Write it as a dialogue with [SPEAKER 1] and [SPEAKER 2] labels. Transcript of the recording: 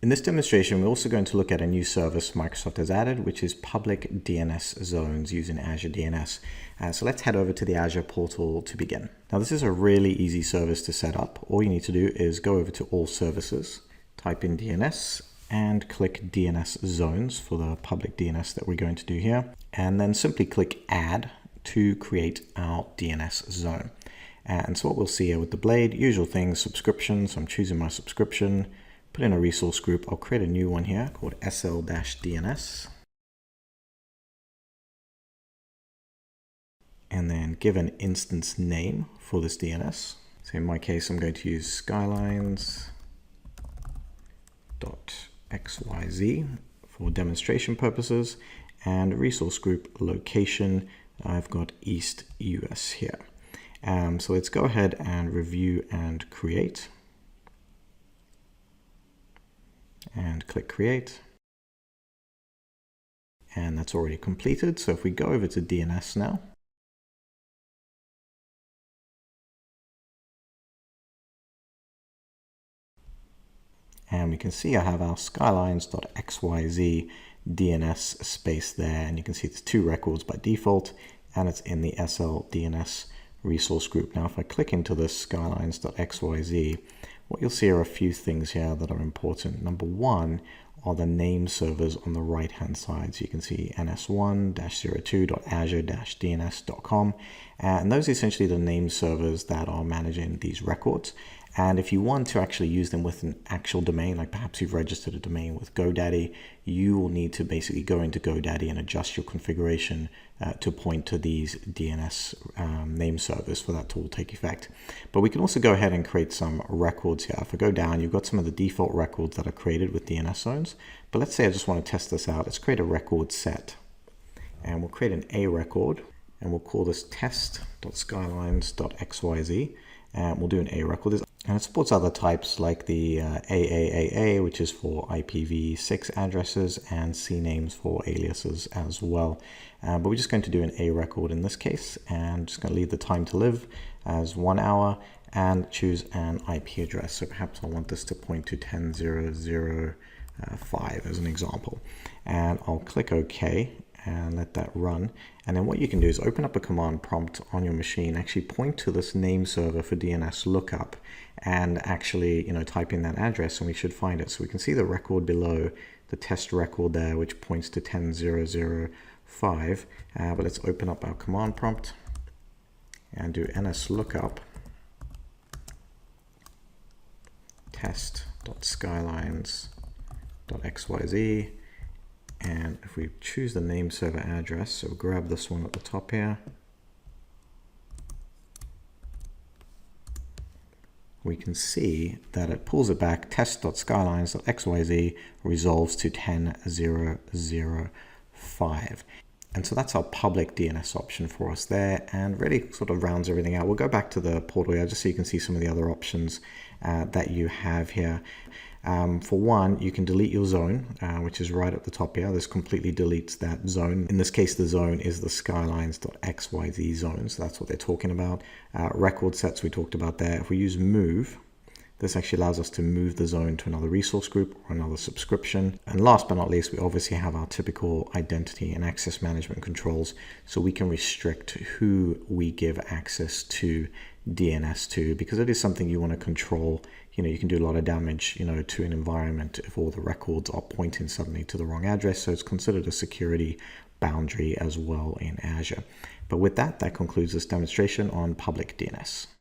[SPEAKER 1] In this demonstration, we're also going to look at a new service Microsoft has added, which is public DNS zones using Azure DNS. So let's head over to the Azure portal to begin. Now, this is a really easy service to set up. All you need to do is go over to All Services, type in DNS, and click DNS zones for the public DNS that we're going to do here. And then simply click Add to create our DNS zone. And so what we'll see here with the blade, usual things, subscription. So I'm choosing my subscription. Put in a resource group. I'll create a new one here called SL-DNS. And then give an instance name for this DNS. So in my case, I'm going to use skylines.xyz for demonstration purposes, and resource group location, I've got East US here. So let's go ahead and review and create. And click create. And that's already completed. So if we go over to DNS now, and we can see I have our skylines.xyz DNS space there, and you can see there's 2 records by default, and it's in the SL DNS resource group. Now if I click into this skylines.xyz, what you'll see are a few things here that are important. Number one are the name servers on the right hand side. So you can see ns1-02.azure-dns.com, and those are essentially the name servers that are managing these records. And if you want to actually use them with an actual domain, like perhaps you've registered a domain with GoDaddy, you will need to basically go into GoDaddy and adjust your configuration to point to these DNS name servers for that to all take effect. But we can also go ahead and create some records here. If I go down, you've got some of the default records that are created with DNS zones. But let's say I just want to test this out. Let's create a record set. And we'll create an A record, and we'll call this test.skylines.xyz. And we'll do an A record. And it supports other types like the AAAA, which is for IPv6 addresses, and C names for aliases as well. But we're just going to do an A record in this case, and just going to leave the time to live as 1 hour and choose an IP address. So perhaps I want this to point to 10.0.0.5 as an example. And I'll click OK and let that run. And then what you can do is open up a command prompt on your machine, actually point to this name server for DNS lookup, and actually, type in that address, and we should find it. So we can see the record below, the test record there, which points to 10.0.0.5. But let's open up our command prompt and do ns lookup test.skylines.xyz. And if we choose the name server address, so grab this one at the top here, we can see that it pulls it back, test.skylines.xyz resolves to 10.0.0.5. And so that's our public DNS option for us there, and really sort of rounds everything out. We'll go back to the portal here just so you can see some of the other options that you have here. For one, you can delete your zone, which is right at the top here. This completely deletes that zone. In this case, the zone is the skylines.xyz zone. So that's what they're talking about. Record sets we talked about there. If we use move, this actually allows us to move the zone to another resource group or another subscription. And last but not least, we obviously have our typical identity and access management controls. So we can restrict who we give access to DNS to, because it is something you want to control. You can do a lot of damage, to an environment if all the records are pointing suddenly to the wrong address. So it's considered a security boundary as well in Azure. But with that, that concludes this demonstration on public DNS.